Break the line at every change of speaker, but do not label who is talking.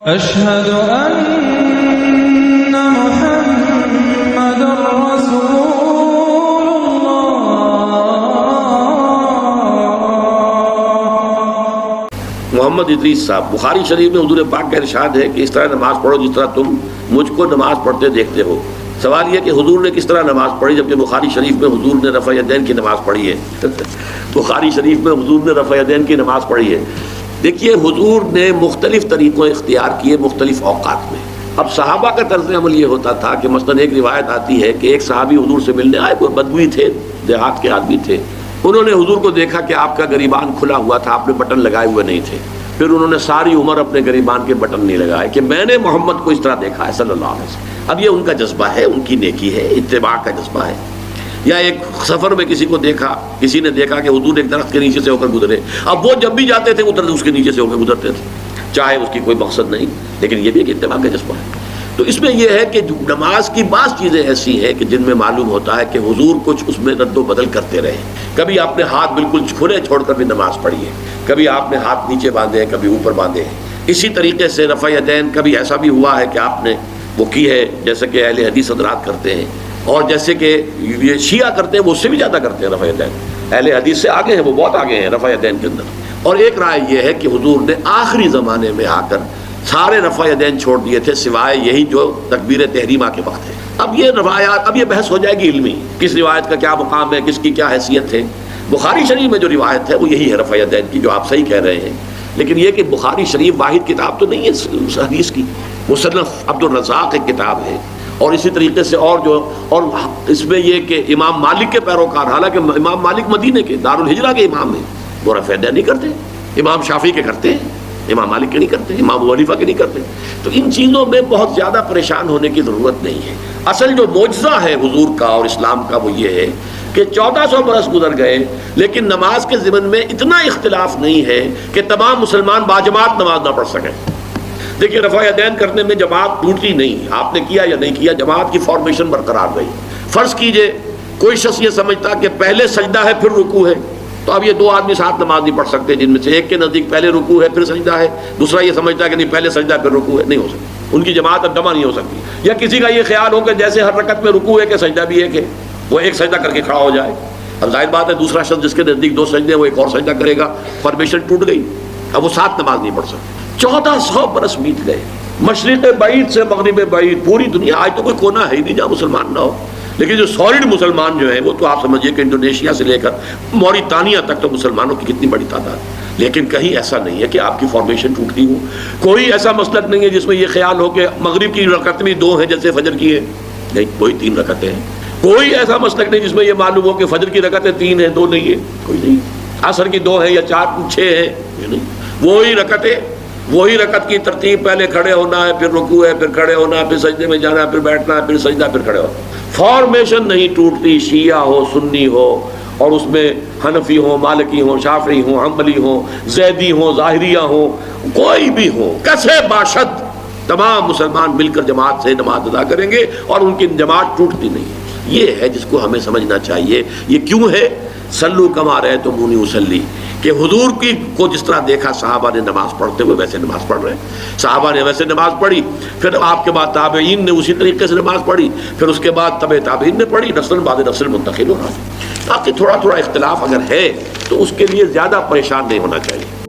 أشهد أن محمد رسول الله۔
محمد ادریس صاحب، بخاری شریف میں حضور پاک کا ارشاد ہے کہ اس طرح نماز پڑھو جس طرح تم مجھ کو نماز پڑھتے دیکھتے ہو۔ سوال یہ کہ حضور نے کس طرح نماز پڑھی، جبکہ بخاری شریف میں حضور نے رفع یدین کی نماز پڑھی ہے۔ بخاری شریف میں حضور نے رفع یدین کی نماز پڑھی ہے۔ دیکھیے، حضور نے مختلف طریقوں اختیار کیے مختلف اوقات میں۔ اب صحابہ کا طرز عمل یہ ہوتا تھا کہ مثلاً ایک روایت آتی ہے کہ ایک صحابی حضور سے ملنے آئے، کوئی بدوی تھے، دیہات کے آدمی تھے۔ انہوں نے حضور کو دیکھا کہ آپ کا گریبان کھلا ہوا تھا، آپ نے بٹن لگائے ہوئے نہیں تھے۔ پھر انہوں نے ساری عمر اپنے گریبان کے بٹن نہیں لگائے کہ میں نے محمد کو اس طرح دیکھا ہے صلی اللہ علیہ وسلم۔ اب یہ ان کا جذبہ ہے، ان کی نیکی ہے، اتباع کا جذبہ ہے۔ یا ایک سفر میں کسی کو دیکھا، کسی نے دیکھا کہ حضور ایک درخت کے نیچے سے ہو کر گزرے، اب وہ جب بھی جاتے تھے وہ درخت اس کے نیچے سے ہو کر گزرتے تھے، چاہے اس کی کوئی مقصد نہیں، لیکن یہ بھی ایک اتباع کا جذبہ ہے۔ تو اس میں یہ ہے کہ نماز کی بعض چیزیں ایسی ہیں کہ جن میں معلوم ہوتا ہے کہ حضور کچھ اس میں رد و بدل کرتے رہے۔ کبھی آپ نے ہاتھ بالکل کھلے چھوڑ کر بھی نماز پڑھی ہے، کبھی آپ نے ہاتھ نیچے باندھے ہیں، کبھی اوپر باندھے ہیں۔ اسی طریقے سے رفع یدین کبھی ایسا بھی ہوا ہے کہ آپ نے وہ کی ہے جیسے کہ اہل حدیث حضرات کرتے ہیں، اور جیسے کہ یہ شیعہ کرتے ہیں وہ اس سے بھی زیادہ کرتے ہیں رفع یدین۔ اہل حدیث سے آگے ہیں، وہ بہت آگے ہیں رفع یدین کے اندر۔ اور ایک رائے یہ ہے کہ حضور نے آخری زمانے میں آ کر سارے رفع یدین چھوڑ دیے تھے، سوائے یہی جو تکبیر تحریمہ کے وقت ہے۔ اب یہ روایات، اب یہ بحث ہو جائے گی علمی، کس روایت کا کیا مقام ہے، کس کی کیا حیثیت ہے۔ بخاری شریف میں جو روایت ہے وہ یہی ہے رفع یدین کی، جو آپ صحیح کہہ رہے ہیں۔ لیکن یہ کہ بخاری شریف واحد کتاب تو نہیں ہے اس حدیث کی، مصنف عبدالرزاق ایک کتاب ہے، اور اسی طریقے سے اور اس میں یہ کہ امام مالک کے پیروکار، حالانکہ امام مالک مدینے کے دارالہجرہ کے امام ہیں، وہ رفع یدین نہیں کرتے۔ امام شافعی کے کرتے ہیں، امام مالک کے نہیں کرتے، امام ابو حنیفہ کے نہیں کرتے۔ تو ان چیزوں میں بہت زیادہ پریشان ہونے کی ضرورت نہیں ہے۔ اصل جو معجزہ ہے حضور کا اور اسلام کا وہ یہ ہے کہ 1400 برس گزر گئے، لیکن نماز کے ضمن میں اتنا اختلاف نہیں ہے کہ تمام مسلمان باجماعت نماز نہ پڑھ سکیں۔ دیکھیے، رفع یدین کرنے میں جماعت ٹوٹتی نہیں، آپ نے کیا یا نہیں کیا، جماعت کی فارمیشن برقرار رہی۔ فرض کیجئے کوئی شخص یہ سمجھتا کہ پہلے سجدہ ہے پھر رکوع ہے، تو اب یہ دو آدمی ساتھ نماز نہیں پڑھ سکتے، جن میں سے ایک کے نزدیک پہلے رکوع ہے پھر سجدہ ہے، دوسرا یہ سمجھتا ہے کہ نہیں پہلے سجدہ پھر رکوع ہے، نہیں ہو سکتی، ان کی جماعت اب جمع نہیں ہو سکتی۔ یا کسی کا یہ خیال ہو کہ جیسے ہر رکعت میں رکوع ہے کہ سجدہ بھی ایک ہے، وہ ایک سجدہ کر کے کھڑا ہو جائے۔ اب ظاہر بات ہے دوسرا شخص جس کے نزدیک دو سجدے وہ ایک اور سجدہ کرے گا، فارمیشن ٹوٹ گئی، اب وہ ساتھ نماز نہیں پڑھ سکتے۔ 1400 برس بیت گئے، مشرق بعید سے مغرب بعید، پوری دنیا، آج تو کوئی کونا ہے ہی نہیں جہاں مسلمان نہ ہو۔ لیکن جو سالڈ مسلمان جو ہیں وہ تو آپ سمجھیے کہ انڈونیشیا سے لے کر موریتانیہ تک تو مسلمانوں کی کتنی بڑی تعداد، لیکن کہیں ایسا نہیں ہے کہ آپ کی فارمیشن ٹوٹتی ہو۔ کوئی ایسا مسلک نہیں ہے جس میں یہ خیال ہو کہ مغرب کی رکعت بھی 2 ہیں جیسے فجر کی ہے، نہیں، کوئی 3 رکعتیں ہیں۔ کوئی ایسا مسلک نہیں جس میں یہ معلوم ہو کہ فجر کی رکعتیں 3 ہیں 2 نہیں ہے، کوئی نہیں۔ عصر کی 2 ہیں یا 4 6 ہیں، یہ نہیں، وہی رکعتیں، وہی رکعت کی ترتیب، پہلے کھڑے ہونا ہے پھر رکوع ہے پھر کھڑے ہونا ہے پھر سجدے میں جانا ہے پھر بیٹھنا ہے پھر سجدہ پھر کھڑے ہونا۔ فارمیشن نہیں ٹوٹتی، شیعہ ہو سنی ہو، اور اس میں حنفی ہو مالکی ہو شافعی ہو حنبلی ہو زیدی ہو ظاہریہ ہو، کوئی بھی ہو، کسے باشد، تمام مسلمان مل کر جماعت سے نماز ادا کریں گے اور ان کی جماعت ٹوٹتی نہیں ہے۔ یہ ہے جس کو ہمیں سمجھنا چاہیے۔ یہ کیوں ہے؟ صلو کما رأیتمونی اصلی، کہ حضور کی کو جس طرح دیکھا صحابہ نے نماز پڑھتے ہوئے ویسے نماز پڑھ رہے ہیں، صحابہ نے ویسے نماز پڑھی، پھر آپ کے بعد تابعین نے اسی طریقے سے نماز پڑھی، پھر اس کے بعد تبع تابعین نے پڑھی، نسل بعد نسل منتقل ہو رہا ہے۔ باقی تھوڑا تھوڑا اختلاف اگر ہے تو اس کے لیے زیادہ پریشان نہیں ہونا چاہیے۔